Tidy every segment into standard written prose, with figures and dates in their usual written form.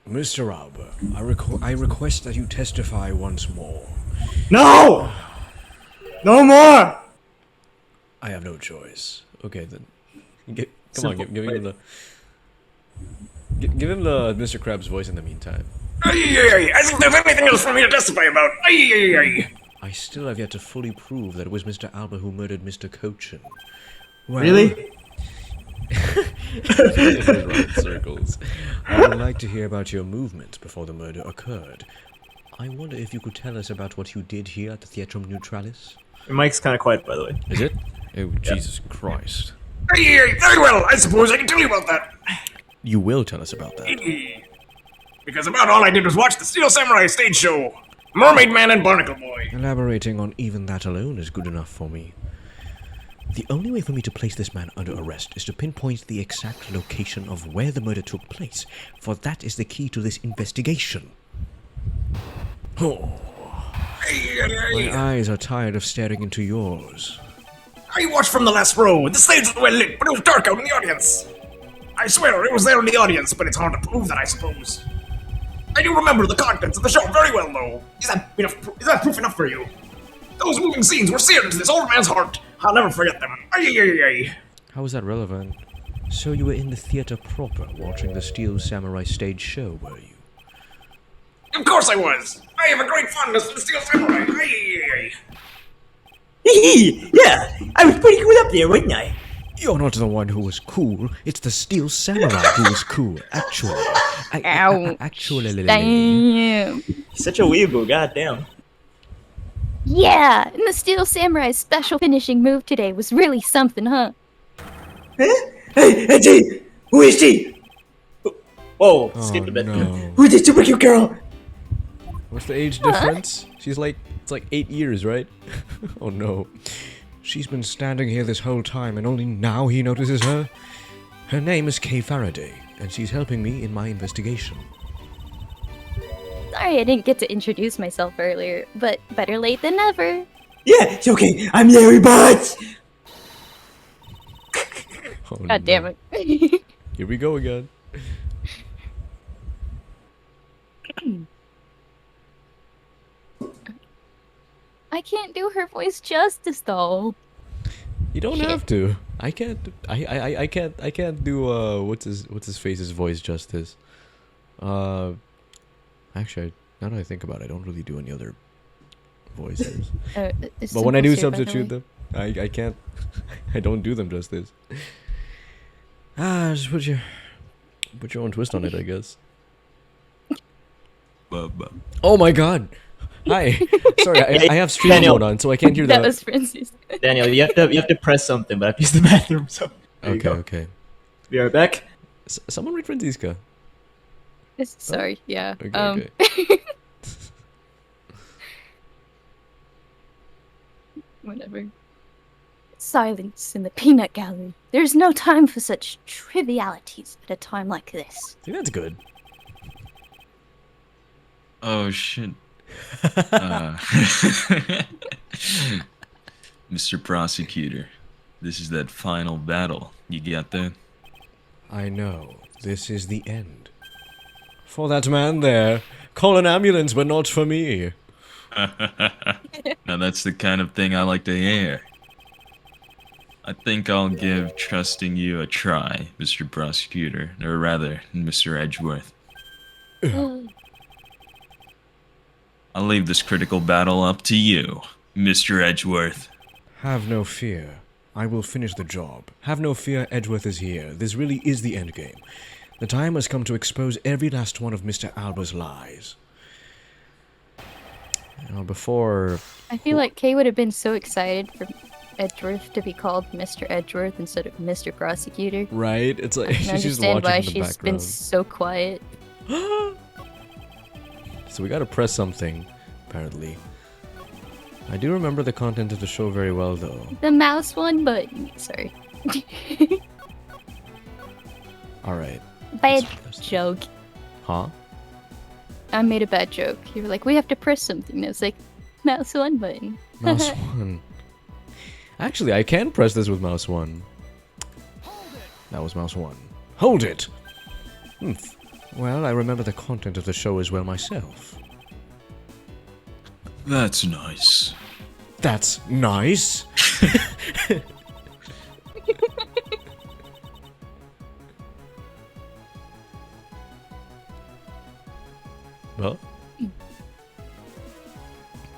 Mr. Alba, I request that you testify once more. No! No more! I have no choice. Okay, then. Give him the Mr. Krabs voice in the meantime. As if there's anything else for me to testify about. I still have yet to fully prove that it was Mr. Alba who murdered Mr. Cochin. Well, Really? circles. I would like to hear about your movement before the murder occurred. I wonder if you could tell us about what you did here at the Theatrum Neutralis? Your mic's kind of quiet, by the way. Is it? Oh, Jesus Christ. Very well, I suppose I can tell you about that. You will tell us about that. Because about all I did was watch the Steel Samurai stage show. Mermaid Man and Barnacle Boy. Elaborating on even that alone is good enough for me. The only way for me to place this man under arrest is to pinpoint the exact location of where the murder took place, for that is the key to this investigation. Oh. My eyes are tired of staring into yours. I watched from the last row. The stage was well lit, but it was dark out in the audience. I swear it was there in the audience, but it's hard to prove that, I suppose. I do remember the contents of the show very well, though. Is that proof enough for you? Those moving scenes were seared into this old man's heart. I'll never forget them. How is that relevant? So you were in the theater proper, watching the Steel Samurai stage show, were you? Of course I was. I have a great fondness for the Steel Samurai. Yeah, I was pretty cool up there, wasn't I? You're not the one who was cool. It's the Steel Samurai who was cool, actually. Actually. Damn. He's such a weeaboo, goddamn. Yeah, and the Steel Samurai's special finishing move today was really something, huh? Huh? Hey, G! Who is she? Whoa, skipped a bit. No. Who's this super cute girl? What's the age difference? She's like, it's like 8 years, right? Oh no. She's been standing here this whole time and only now he notices her? Her name is Kay Faraday, and she's helping me in my investigation. Sorry I didn't get to introduce myself earlier, but better late than never. Yeah, it's okay. I'm Larry Butts. Oh, God damn it. Here we go again. I can't do her voice justice though. You don't have to. I can't do what's his face's voice justice. Actually, now that I think about it, I don't really do any other voices. But when I do substitute them, I can't. I don't do them justice. Just put your own twist on it, I guess. Oh my god! Hi. Sorry, I have stream Daniel. mode on, so I can't hear that. That was Francis. Daniel, you have to press something, but I've used the bathroom, so. There you go. Okay. Be right back. Someone read Franziska. Sorry, yeah. Okay. Whatever. Silence in the peanut gallery. There's no time for such trivialities at a time like this. See, that's good. Oh shit. Mr. Prosecutor, this is that final battle. You got that? I know. This is the end. For that man there, call an ambulance, but not for me. Now that's the kind of thing I like to hear. I think I'll give trusting you a try, Mr. Prosecutor, or rather, Mr. Edgeworth. I'll leave this critical battle up to you, Mr. Edgeworth. Have no fear. I will finish the job. Have no fear, Edgeworth is here. This really is the endgame. The time has come to expose every last one of Mr. Alba's lies. Now, before... I feel like Kay would have been so excited for Edgeworth to be called Mr. Edgeworth instead of Mr. Prosecutor. Right? It's like I can she's just understand watching why in the she's been background. so quiet. So we gotta press something, apparently. I do remember the content of the show very well, though. The mouse one button. Sorry. Alright. Bad Let's press that. joke. Huh? I made a bad joke. You were like, we have to press something. And I was like, mouse one button. Mouse 1. Actually, I can press this with mouse 1. That was mouse 1. Hold it! Well, I remember the content of the show as well myself. That's nice. That's nice! Well?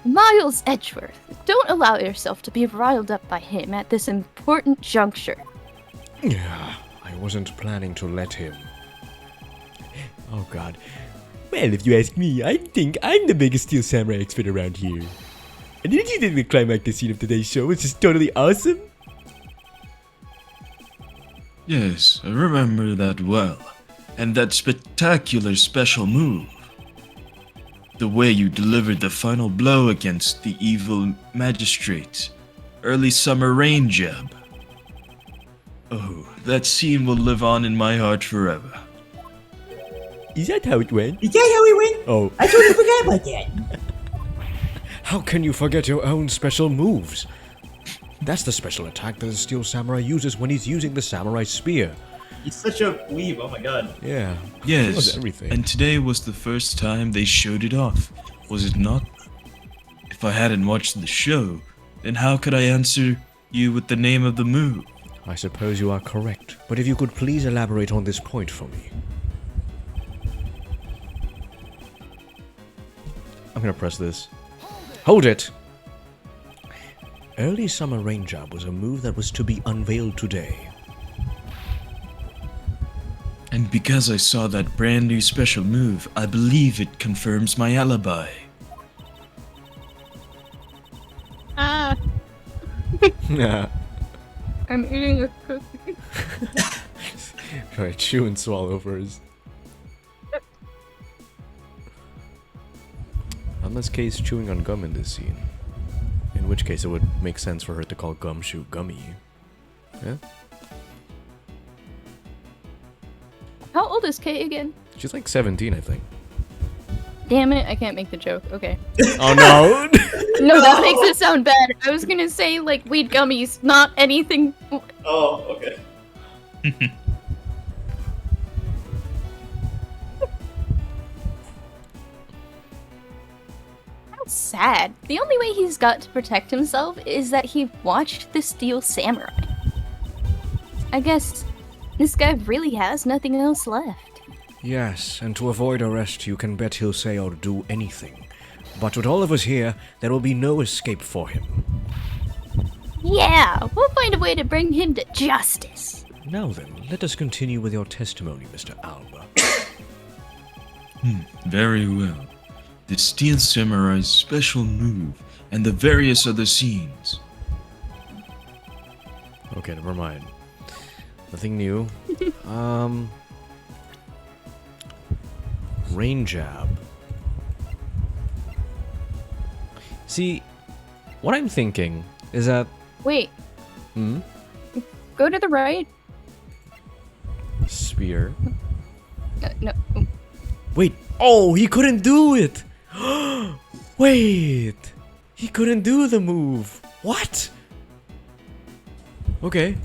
Miles Edgeworth, don't allow yourself to be riled up by him at this important juncture. Yeah, I wasn't planning to let him. Oh god. Well, if you ask me, I think I'm the biggest Steel Samurai expert around here. And did you think the climactic scene of today's show was just totally awesome? Yes, I remember that well. And that spectacular special move. The way you delivered the final blow against the evil magistrate. Early summer rain jab. Oh, that scene will live on in my heart forever. Is that how it went? Is that how it went? Oh. I totally forgot about that. How can you forget your own special moves? That's the special attack that the Steel Samurai uses when he's using the Samurai Spear. He's such a weeb. Oh my god. Yeah. He knows Yes, everything. and today was the first time they showed it off, was it not? If I hadn't watched the show, then how could I answer you with the name of the move? I suppose you are correct, but if you could please elaborate on this point for me. I'm gonna press this. Hold it! Early Summer Rain Jab was a move that was to be unveiled today. And because I saw that brand new special move, I believe it confirms my alibi. Ah, Nah. I'm eating a cookie. Alright, chew and swallow first. Unless Kay's chewing on gum in this scene. In which case it would make sense for her to call Gumshoe Gummy. Yeah? How old is Kay again? She's like 17, I think. Damn it, I can't make the joke. Okay. Oh no! No, that makes it sound bad. I was gonna say, like, weed gummies, not anything. Oh, okay. That's sad. The only way he's got to protect himself is that he watched the Steel Samurai. I guess this guy really has nothing else left. Yes, and to avoid arrest, you can bet he'll say or do anything. But with all of us here, there will be no escape for him. Yeah, we'll find a way to bring him to justice. Now then, let us continue with your testimony, Mr. Alba. Very well. The Steel Samurai's special move and the various other scenes. Okay, never mind. Nothing new. Rain Jab. See, what I'm thinking is that... Wait, Hmm? go to the right. Spear. No. Wait! Oh, he couldn't do it! Wait! He couldn't do the move! What? Okay.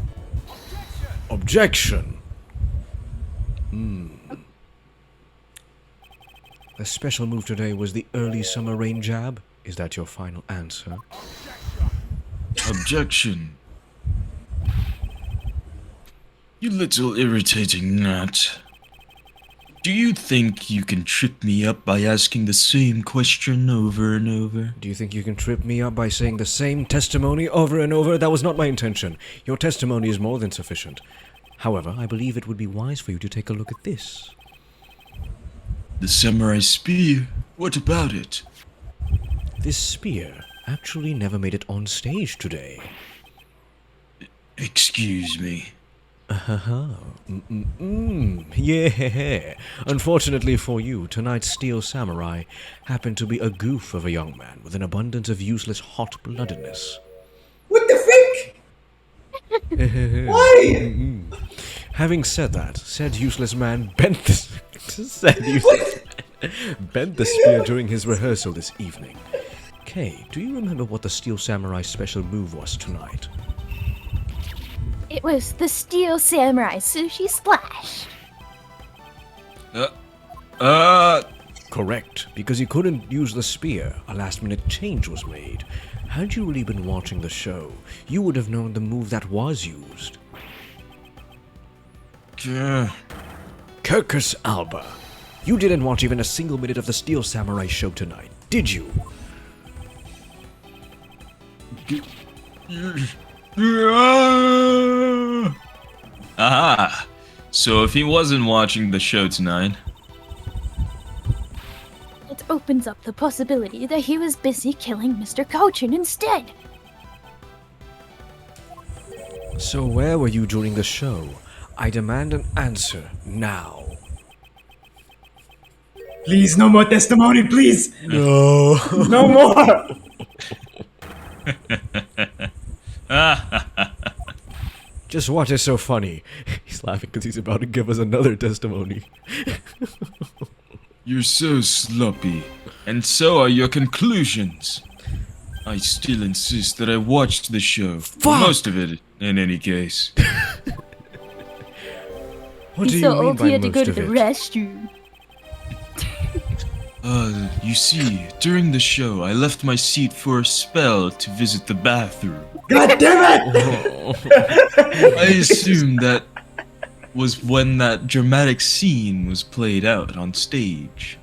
Objection! The special move today was the early summer rain jab. Is that your final answer? Objection. You little irritating gnat. Do you think you can trip me up by asking the same question over and over? Do you think you can trip me up by saying the same testimony over and over? That was not my intention. Your testimony is more than sufficient. However, I believe it would be wise for you to take a look at this. The samurai spear? What about it? This spear actually never made it on stage today. Excuse me. Yeah. Unfortunately for you, tonight's Steel Samurai happened to be a goof of a young man with an abundance of useless hot-bloodedness. What the frick? Why? Having said that, said useless man bent the spear during his rehearsal this evening. Kay, do you remember what the Steel Samurai special move was tonight? It was the Steel Samurai Sushi Splash. Correct, because he couldn't use the spear. A last-minute change was made. Had you really been watching the show, you would have known the move that was used. Kirkus Alba, you didn't watch even a single minute of the Steel Samurai show tonight, did you? Aha! So if he wasn't watching the show tonight... It opens up the possibility that he was busy killing Mr. Cochin instead. So where were you during the show? I demand an answer now. Please, no more testimony, please. No. No more. Just what is so funny? He's laughing because he's about to give us another testimony. You're so sloppy, and so are your conclusions. I still insist that I watched the show. Fuck! Most of it, in any case. What do He's you so mean old by he had to most go to of the it? restroom. You see, during the show, I left my seat for a spell to visit the bathroom. God damn it! I assume that was when that dramatic scene was played out on stage.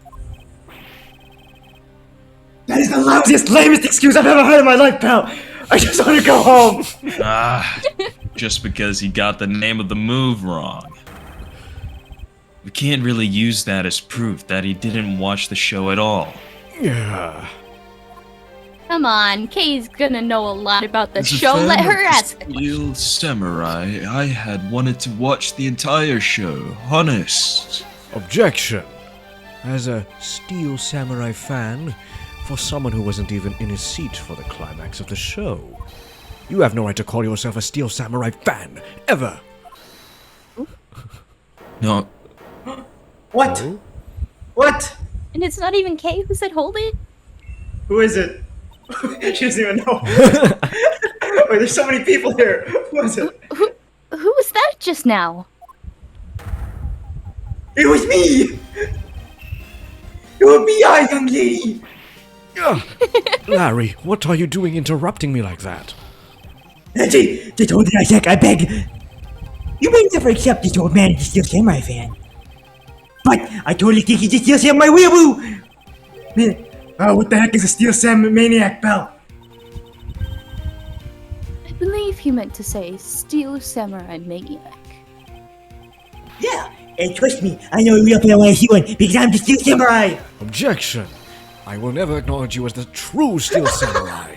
That is the lousiest, lamest excuse I've ever heard in my life, pal. I just want to go home. Just because he got the name of the move wrong. We can't really use that as proof that he didn't watch the show at all. Yeah. Come on, Kay's gonna know a lot about the As a show. fan Let of her the ask the Steel Samurai, I had wanted to watch the entire show, honest. Objection. As a Steel Samurai fan, for someone who wasn't even in his seat for the climax of the show, you have no right to call yourself a Steel Samurai fan, ever. No, What? Oh? What? And it's not even Kay who said hold it? Who is it? She doesn't even know. Wait, there's so many people here. Who is it? Who was that just now? It was me! It was me, young lady! Ugh. Larry, what are you doing interrupting me like that? Just hold it a sec, I beg. You may never accept this old man as a Steel Samurai fan. But I totally think he's a Steel Samurai weeaboo! Man, what the heck is a Steel Samurai maniac, pal? I believe he meant to say Steel Samurai Maniac. Yeah, and trust me, I know a real fan when I see one because I'm the Steel Samurai! Objection. I will never acknowledge you as the true Steel Samurai.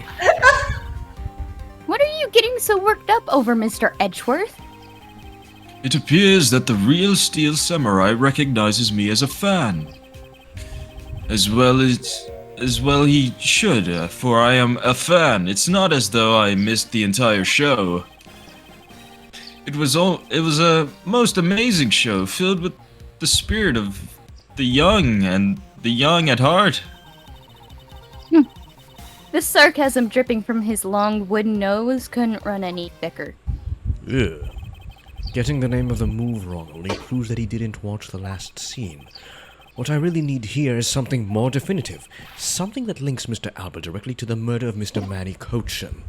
What are you getting so worked up over, Mr. Edgeworth? it appears that the real Steel Samurai recognizes me as a fan. As well he should, for I am a fan. It's not as though I missed the entire show. It was a most amazing show, filled with the spirit of the young and the young at heart. The sarcasm dripping from his long wooden nose couldn't run any thicker. Ugh. Getting the name of the move wrong only proves that he didn't watch the last scene. What I really need here is something more definitive. Something that links Mr. Alba directly to the murder of Mr. Manny Cochin.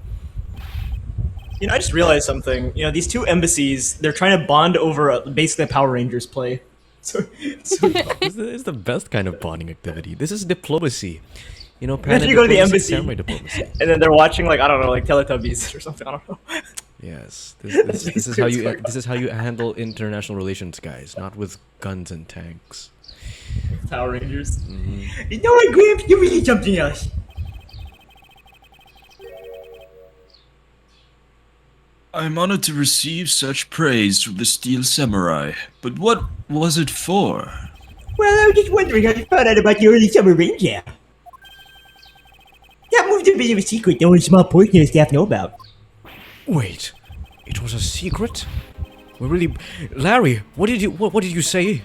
You know, I just realized something. You know, these two embassies, they're trying to bond over basically a Power Rangers play. So This is the best kind of bonding activity. This is diplomacy. You know, Imagine you go to the embassy, samurai diplomacy. and then they're watching like, I don't know, like Teletubbies or something. I don't know. Yes, this is how you handle international relations, guys. Not with guns and tanks. Power Rangers. You know what, Gramps? You really something else. I'm honored to receive such praise from the Steel Samurai, but what was it for? Well, I was just wondering how you found out about the early summer ranger. That move's a bit of a secret that only a small portion of the staff know about. Wait, it was a secret? We're really, Larry. What did you say?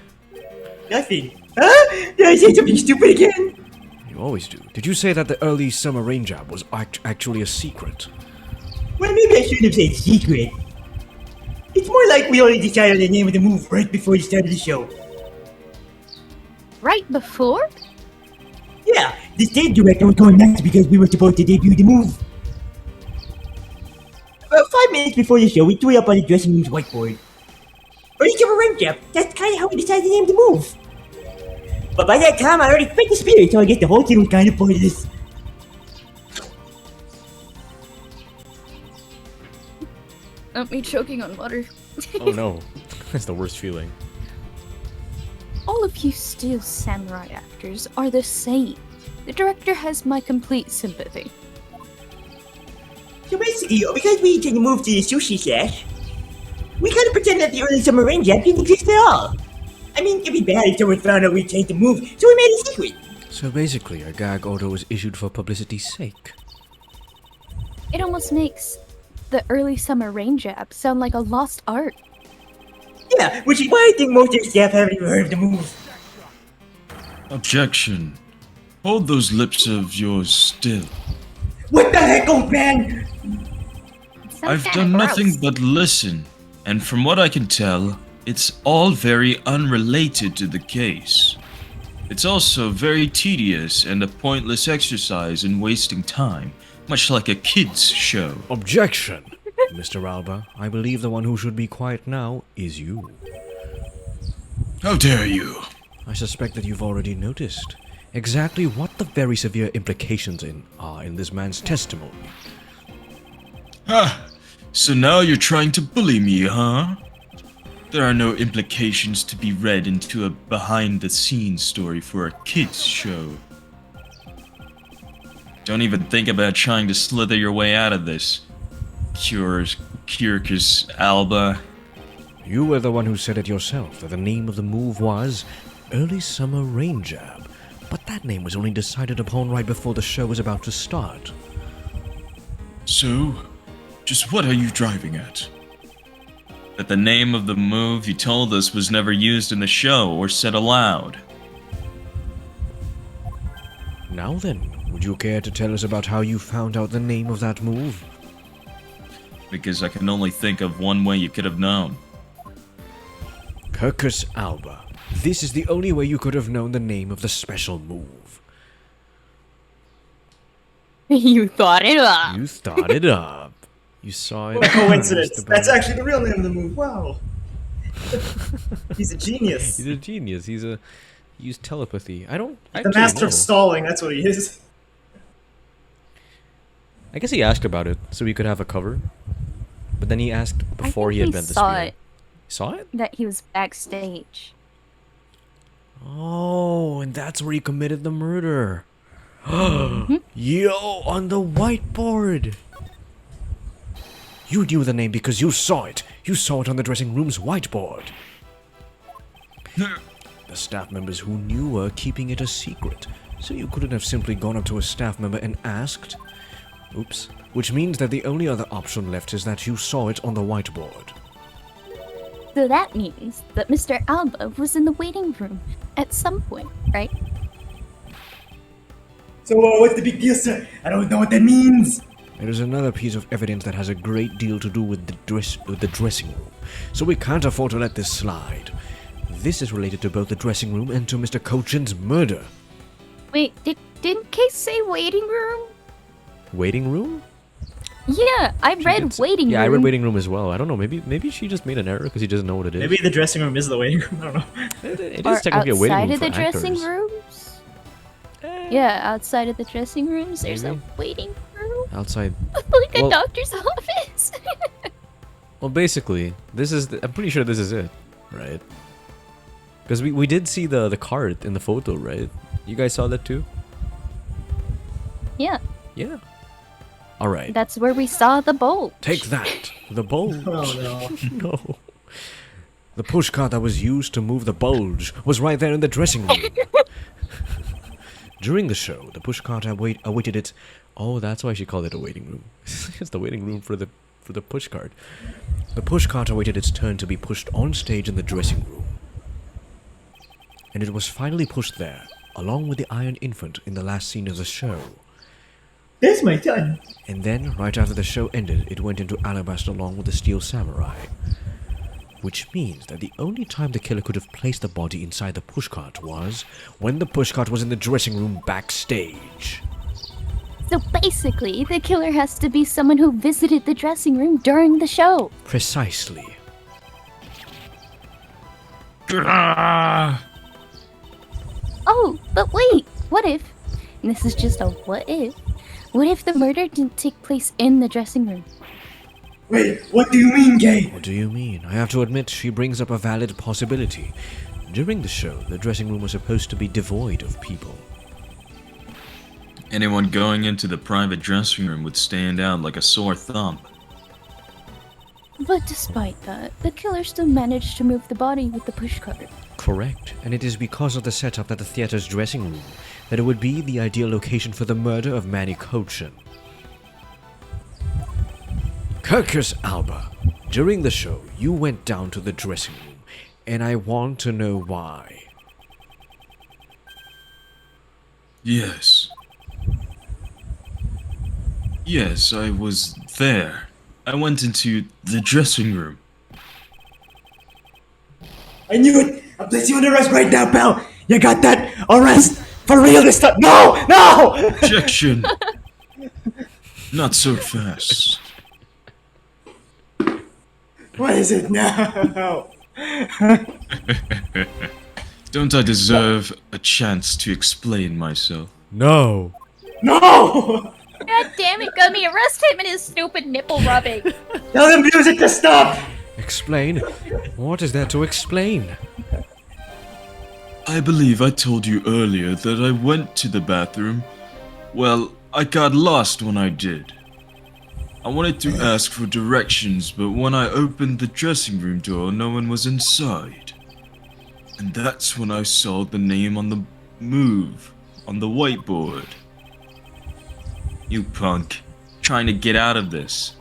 Nothing. Huh? Did I say something stupid again? You always do. Did you say that the early summer rain job was actually a secret? Well, maybe I shouldn't have said secret. It's more like we only decided the name of the move right before we started the show. right before? Yeah, the stage director was going nuts because we were supposed to debut the move. About 5 minutes before the show, we threw it up on the dressing room's whiteboard. Early summer rain jab, that's kind of how we decided to name the move. But by that time, I already faked the spirit, so I guess the whole thing was kind of pointless. Not me choking on water. Oh no, that's the worst feeling. All of you Steel Samurai actors are the same. The director has my complete sympathy. So basically, because we intend to move to the sushi slash, we kind of pretend that the early summer rain jab didn't exist at all. I mean, it'd be bad if someone found out we changed the move, so we made it secret. So basically, a gag order was issued for publicity's sake. It almost makes the early summer rain jab sound like a lost art. Yeah, which is why I think most of the staff haven't even heard of the move. Objection. Hold those lips of yours still. What the heck, old man? Sounds I've kinda done nothing gross. but listen, and from what I can tell, it's all very unrelated to the case. It's also very tedious and a pointless exercise in wasting time, much like a kid's show. Objection! Mr. Alba, I believe the one who should be quiet now is you. How dare you? I suspect that you've already noticed exactly what the very severe implications are in this man's testimony. Ah, so now you're trying to bully me, huh? There are no implications to be read into a behind-the-scenes story for a kid's show. Don't even think about trying to slither your way out of this. Kirkus Alba. You were the one who said it yourself, that the name of the move was Early Summer Rain Jab. But that name was only decided upon right before the show was about to start. So, just what are you driving at? That the name of the move you told us was never used in the show or said aloud. Now then, would you care to tell us about how you found out the name of that move? Because I can only think of one way you could have known. Kirkus Alba. This is the only way you could have known the name of the special move. You thought it up. You thought it up. You saw it. What a coincidence. Mr. That's Bennett. actually the real name of the move. Wow. He's a genius. He's a genius. He used telepathy. I don't. The actually master know. of stalling, that's what he is. I guess he asked about it so he could have a cover. But then he asked I before think he had he bent the saw spear. it. Saw it? That he was backstage. Oh, and that's where he committed the murder. Yo, on the whiteboard. You knew the name because you saw it. You saw it on the dressing room's whiteboard. The staff members who knew were keeping it a secret, so you couldn't have simply gone up to a staff member and asked. Oops. Which means that the only other option left is that you saw it on the whiteboard. So that means that Mr. Alba was in the waiting room at some point, right? So, what's the big deal, sir? I don't know what that means. There is another piece of evidence that has a great deal to do with the dressing room, so we can't afford to let this slide. This is related to both the dressing room and to Mr. Cochin's murder. Wait, didn't Case say waiting room? Waiting room? Yeah, I She read did say- waiting room. Yeah, I read waiting room as well. I don't know. Maybe she just made an error because he doesn't know what it is. Maybe the dressing room is the waiting room. I don't know. It Or is technically a waiting outside room of for the dressing actors. rooms? Yeah, outside of the dressing rooms, there's a Maybe. waiting room. Outside. Like a Well- doctor's office. Well, basically, this is. I'm pretty sure this is it, right? Because we did see the card in the photo, right? You guys saw that too? Yeah, Yeah. All right. that's where we saw the bolt. Take that. The bulge. Oh no. No. The pushcart that was used to move the bulge was right there in the dressing room. During the show, the pushcart awaited its. Oh, that's why she called it a waiting room. It's the waiting room for the pushcart. The pushcart awaited its turn to be pushed on stage in the dressing room. And it was finally pushed there, along with the Iron Infant in the last scene of the show. That's my son. And then, right after the show ended, it went into Alabaster along with the Steel Samurai. which means that the only time the killer could have placed the body inside the pushcart was when the pushcart was in the dressing room backstage. So basically, the killer has to be someone who visited the dressing room during the show. Precisely. Oh, but wait, what if, and this is just a what if the murder didn't take place in the dressing room? Wait, what do you mean, Kay? What do you mean? I have to admit, she brings up a valid possibility. During the show, the dressing room was supposed to be devoid of people. Anyone going into the private dressing room would stand out like a sore thumb. But despite that, the killer still managed to move the body with the pushcart. Correct, and it is because of the setup at the theater's dressing room that it would be the ideal location for the murder of Manny Kochin. Kirkus Alba, during the show, you went down to the dressing room, and I want to know why. Yes. Yes, I was there. I went into the dressing room. I knew it! I'll place you under arrest right now, pal! You got that? Arrest! For real this time! No! No! Objection! Not so fast. What is it now? Don't I deserve a chance to explain myself? No! No! God damn it, Gummy, arrest him and his stupid nipple rubbing. Tell the music to stop! Explain? What is there to explain? I believe I told you earlier that I went to the bathroom. Well, I got lost when I did. I wanted to ask for directions, but when I opened the dressing room door, no one was inside. And that's when I saw the name on the move on the whiteboard. You punk, trying to get out of this.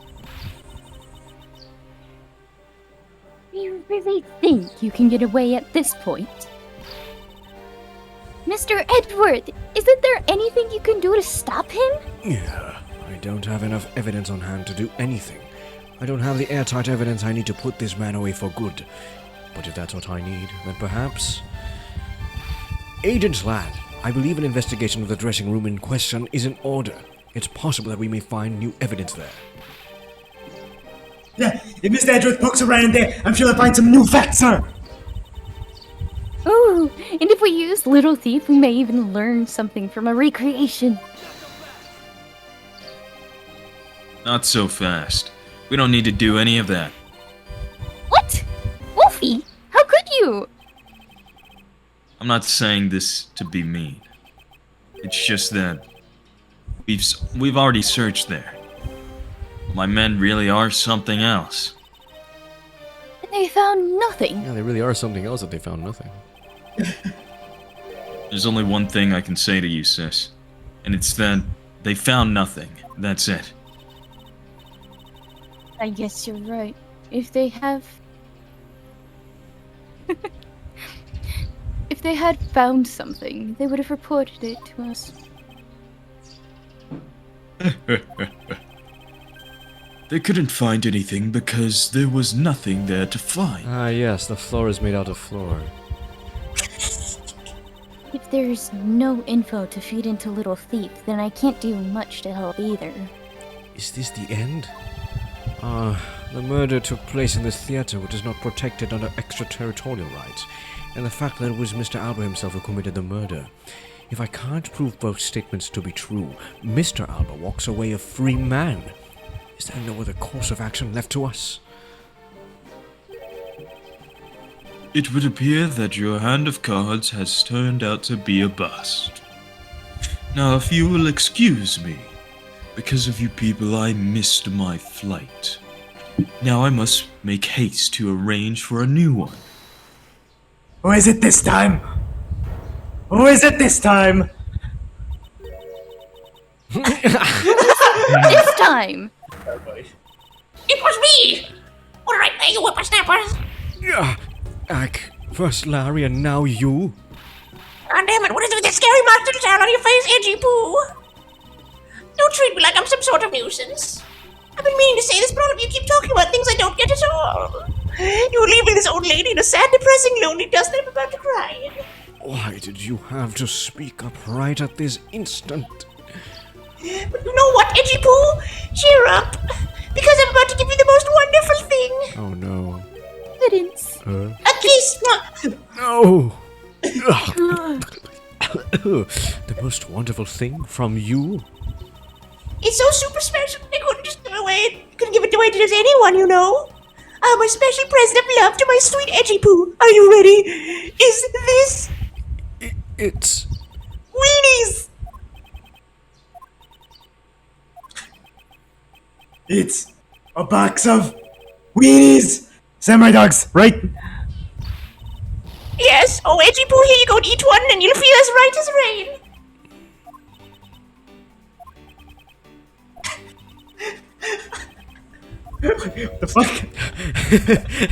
You really think you can get away at this point? Mr. Edward, isn't there anything you can do to stop him? Yeah, I don't have enough evidence on hand to do anything. I don't have the airtight evidence I need to put this man away for good. But if that's what I need, then perhaps... Agent Ladd, I believe an investigation of the dressing room in question is in order. It's possible that we may find new evidence there. Yeah, if Mr. Edgeworth pokes around in there, I'm sure he'll find some new facts, sir! Ooh, and if we use Little Thief, we may even learn something from a recreation. Not so fast. We don't need to do any of that. What? Wolfie, how could you? I'm not saying this to be mean. It's just that we've already searched there. My men really are something else. And they found nothing. Yeah, they really are something else that they found nothing. There's only one thing I can say to you, sis. And it's that they found nothing. That's it. I guess you're right. If they have... If they had found something, they would have reported it to us. They couldn't find anything because there was nothing there to find. Ah yes, the floor is made out of floor. If there's no info to feed into Little Thief, then I can't do much to help either. Is this the end? The murder took place in this theater, which is not protected under extraterritorial rights, and the fact that it was Mr. Alba himself who committed the murder. If I can't prove both statements to be true, Mr. Alba walks away a free man. Is there no other course of action left to us? It would appear that your hand of cards has turned out to be a bust. Now, if you will excuse me, because of you people I missed my flight. Now I must make haste to arrange for a new one. Who is it this time? Who is it this time? This time! It was me! All right, there, you whippersnappers! Yeah, first Larry and now you? God damn it, what is it with that scary monster sound on your face, Edgy Poo? Don't treat me like I'm some sort of nuisance. I've been meaning to say this, but all of you keep talking about things I don't get at all. You're leaving this old lady in a sad, depressing, lonely dust, and I'm about to cry. Why did you have to speak up right at this instant? But you know what, Edgy Poo? Cheer up, because I'm about to give you the most wonderful thing. Oh no. Evidence. A kiss. No! The most wonderful thing from you? It's so super special. I couldn't just give it away. I couldn't give it away to just anyone, you know. I'm a special present of love to my sweet Edgy Poo. Are you ready? Is this It's... weenies? It's a box of weenies. Samurai dogs, right? Yes. Oh, Edgy Poo, here you go. Eat one, and you'll feel as right as rain. The fuck?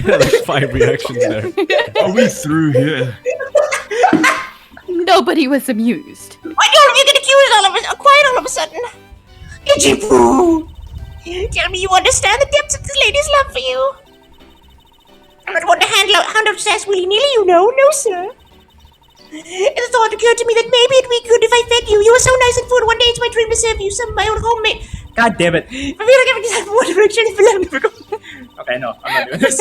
like 5 reactions there. Are we through here? Nobody was amused. Why don't you get accused quiet all of a sudden? Edgy Poo! Tell me you understand the depths of this lady's love for you. I'm not one to hand out sass willy-nilly, you know. No, sir. And the thought occurred to me that maybe it'd be good if I fed you. You were so nice and food. One day it's my dream to serve you some of my own homemade. God damn it. I feel like I've decided for one direction if I'm never going. Okay, no, I'm not doing this.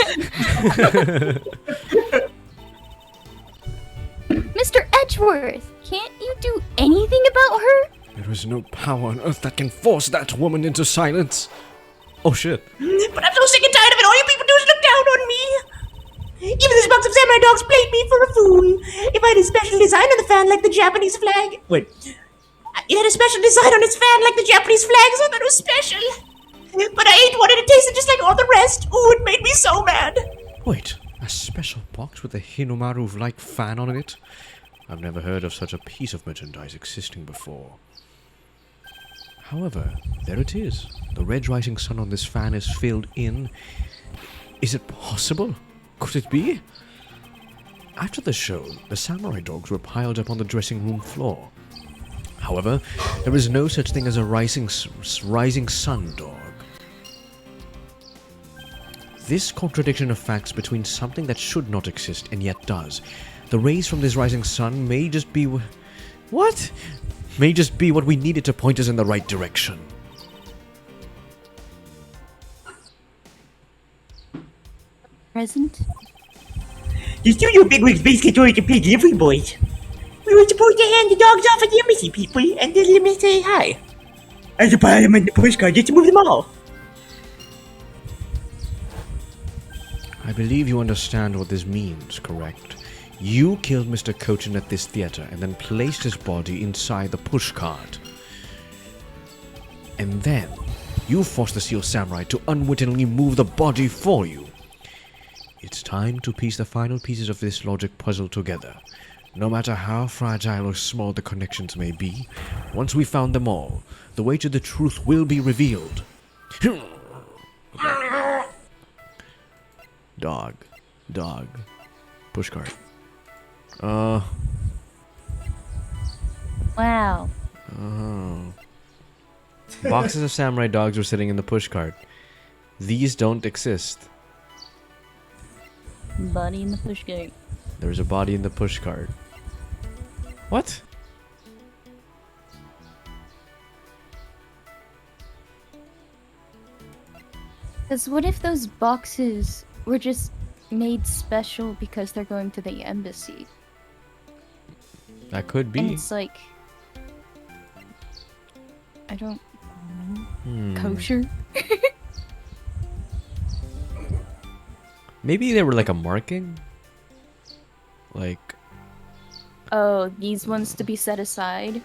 Mr. Edgeworth, can't you do anything about her? There is no power on earth that can force that woman into silence. Oh shit. But I'm so sick and tired of it. All you people do is look down on me. Even this box of samurai dogs played me for a fool. If I had a special design on the fan like the Japanese flag. Wait, It had a special design on its fan like the Japanese flag, so I thought it was special. But I ate one and it tasted just like all the rest. Ooh, it made me so mad. Wait, a special box with a Hinomaru-like fan on it? I've never heard of such a piece of merchandise existing before. However, there it is. The red rising sun on this fan is filled in. Is it possible? Could it be? After the show, the samurai dogs were piled up on the dressing room floor. However, there is no such thing as a rising sun dog. This contradiction of facts between something that should not exist and yet does. The rays from this rising sun may just be... What? May just be what we needed to point us in the right direction. Present? you studio bigwigs basically told to pay delivery boys. We were supposed to hand the dogs off at the embassy people and then let me say hi. I should buy them in the postcard just to move them all. I believe you understand what this means, correct? You killed Mr. Cochin at this theater and then placed his body inside the pushcart. And then, you forced the Seal Samurai to unwittingly move the body for you. It's time to piece the final pieces of this logic puzzle together. No matter how fragile or small the connections may be, once we found them all, the way to the truth will be revealed. Dog. Pushcart. Wow. Oh. Boxes of samurai dogs were sitting in the pushcart. These don't exist. Body in the pushcart. There's a body in the pushcart. What? Because what if those boxes were just made special because they're going to the embassy? That could And be. it's like... I don't... Hmm. Kosher? Maybe they were like a marking? Like... Oh, these ones to be set aside?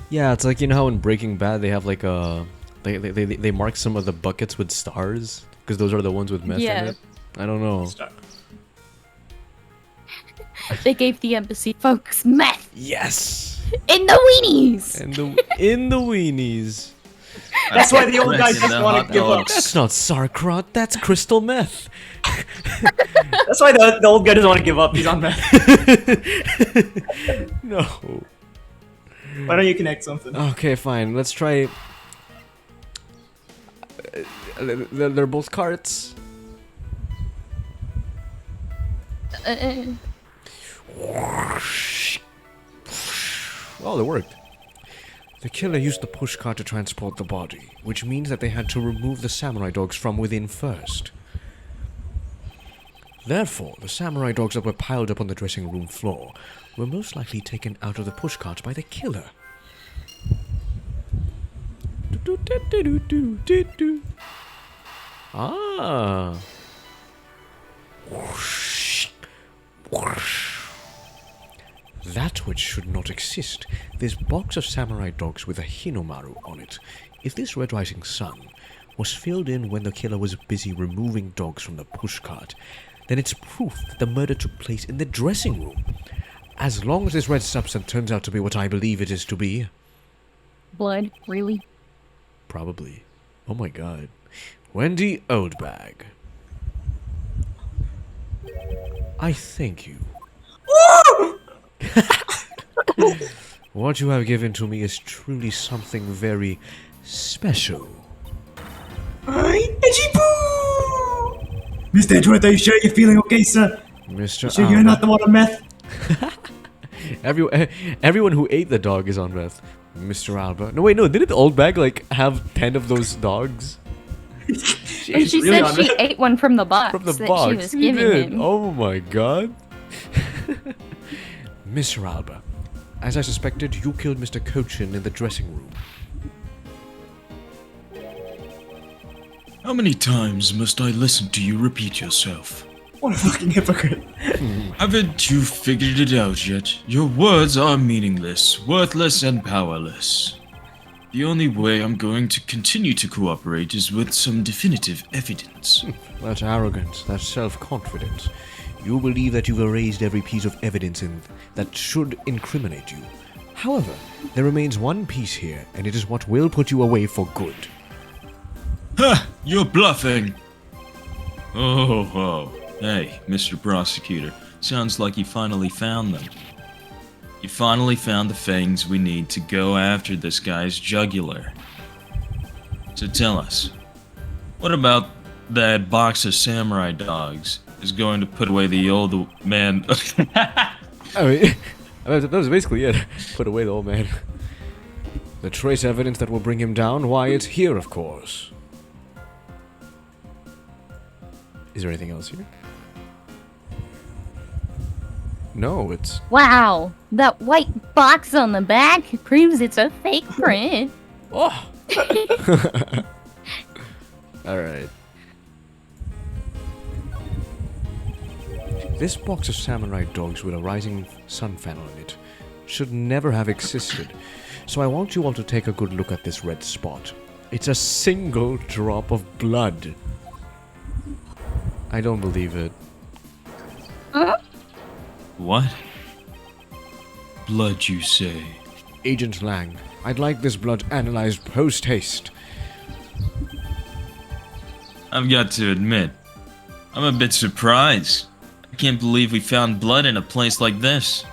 Yeah, it's like, you know how in Breaking Bad they have like a... They mark some of the buckets with stars? Because those are the ones with meth Yeah. in it? I don't know. They gave the embassy folks meth! Yes! In the weenies! In the weenies. That's why the old guys just want to give up. That's not sauerkraut, that's crystal meth. That's why the old guy doesn't want to give up. He's on meth. No. Why don't you connect something? Okay, fine. Let's try... They're both carts. Oh, it worked. The killer used the pushcart to transport the body, which means that they had to remove the samurai dogs from within first. Therefore, the samurai dogs that were piled up on the dressing room floor were most likely taken out of the pushcart by the killer. Ah. That which should not exist. This box of samurai dogs with a Hinomaru on it. If this red rising sun was filled in when the killer was busy removing dogs from the pushcart, then it's proof that the murder took place in the dressing room. As long as this red substance turns out to be what I believe it is to be. Blood, really? Probably. Oh my god. Wendy Oldbag. I thank you. What you have given to me is truly something very special. Edgy Poo! Mr. Edgeworth, are you sure you're feeling okay, sir? Mr. Sure you're not the one on meth? Everyone who ate the dog is on meth. Mr. Alba. No, wait, no. Didn't Oldbag, like, have 10 of those dogs? And she really said on she it. ate one from the box From the that box. she was He giving did. him. Oh my god. Mr. Alba, as I suspected, you killed Mr. Cochin in the dressing room. How many times must I listen to you repeat yourself? What a fucking hypocrite. Haven't you figured it out yet? Your words are meaningless, worthless, and powerless. The only way I'm going to continue to cooperate is with some definitive evidence. That's arrogance, that's self-confidence. You believe that you've erased every piece of evidence that should incriminate you. However, there remains one piece here, and it is what will put you away for good. Ha! You're bluffing! Oh. Hey, Mr. Prosecutor. Sounds like you finally found them. You finally found the fangs we need to go after this guy's jugular. So tell us, what about that box of samurai dogs is going to put away the old man? I mean, that was basically it. Put away the old man. The trace evidence that will bring him down, why, it's here, of course. Is there anything else here? No, it's... Wow, that white box on the back proves it's a fake print. Oh! Alright. This box of samurai dogs with a rising sun fan on it should never have existed, so I want you all to take a good look at this red spot. It's a single drop of blood. I don't believe it. What? Blood, you say? Agent Lang, I'd like this blood analyzed post-haste. I've got to admit, I'm a bit surprised. I can't believe we found blood in a place like this.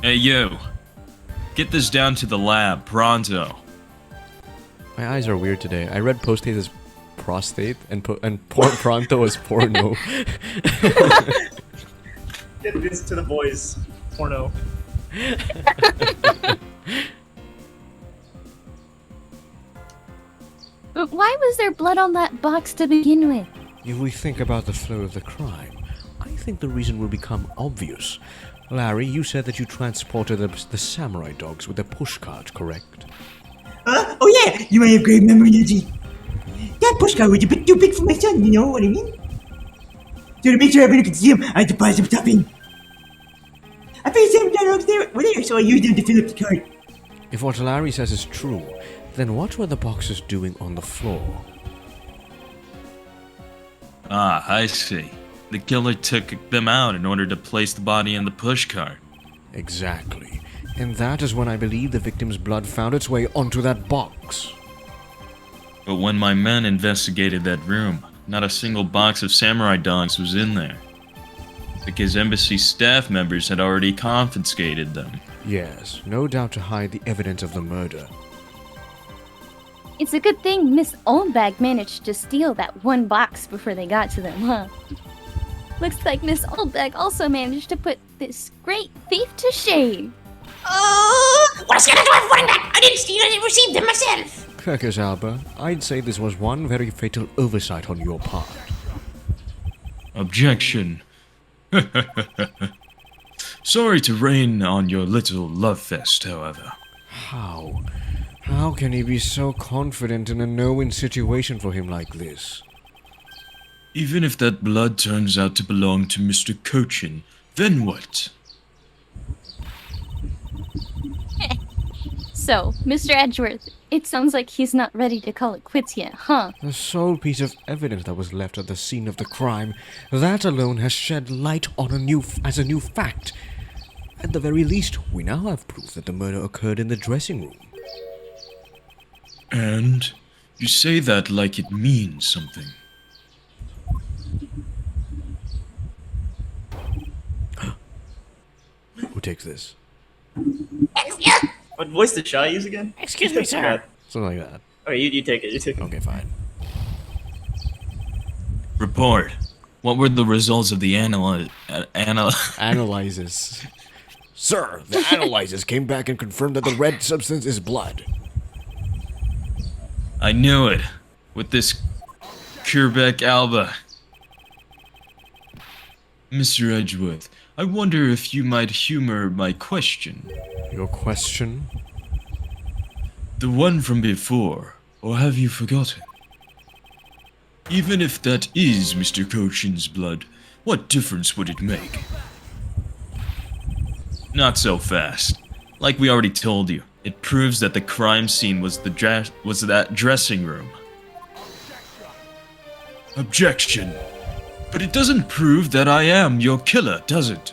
Hey, you. Get this down to the lab, pronto. My eyes are weird today. I read post-haste as prostate and pronto as porno. Get this to the boys. Porno. But why was there blood on that box to begin with? If we think about the flow of the crime, I think the reason will become obvious. Larry, you said that you transported the samurai dogs with a pushcart, correct? Oh yeah, you may have great memory, Edgy. That pushcart was a bit too big for my son, you know what I mean? So to make sure everyone could see him, I had to buy some stuffing. I figured some dogs there were there, so I used them to fill up the cart. If what Larry says is true, then what were the boxes doing on the floor? Ah, I see. The killer took them out in order to place the body in the pushcart. Exactly. And that is when I believe the victim's blood found its way onto that box. But when my men investigated that room, not a single box of samurai dogs was in there. Because embassy staff members had already confiscated them. Yes, no doubt to hide the evidence of the murder. It's a good thing Miss Oldbag managed to steal that one box before they got to them, huh? Looks like Miss Oldbeck also managed to put this great thief to shame. What a scandal to have that! I didn't steal it and receive them myself! Kirkus Alba, I'd say this was one very fatal oversight on your part. Objection. Sorry to rain on your little love fest, however. How? How can he be so confident in a no-win situation for him like this? Even if that blood turns out to belong to Mr. Cochin, then what? So, Mr. Edgeworth, it sounds like he's not ready to call it quits yet, huh? The sole piece of evidence that was left at the scene of the crime, that alone has shed light on a new fact. At the very least, we now have proof that the murder occurred in the dressing room. And you say that like it means something. Who takes this? What voice did Shy use again? Excuse me, sir. Something like that. Okay, you take it. You take it. Okay, fine. Report. What were the results of the Analyzes. Sir, the analyzers came back and confirmed that the red substance is blood. I knew it. With this Quebec Alba. Mr. Edgeworth, I wonder if you might humor my question. Your question? The one from before, or have you forgotten? Even if that is Mr. Cochin's blood, what difference would it make? Not so fast. Like we already told you, it proves that the crime scene was that dressing room. Objection. But it doesn't prove that I am your killer, does it?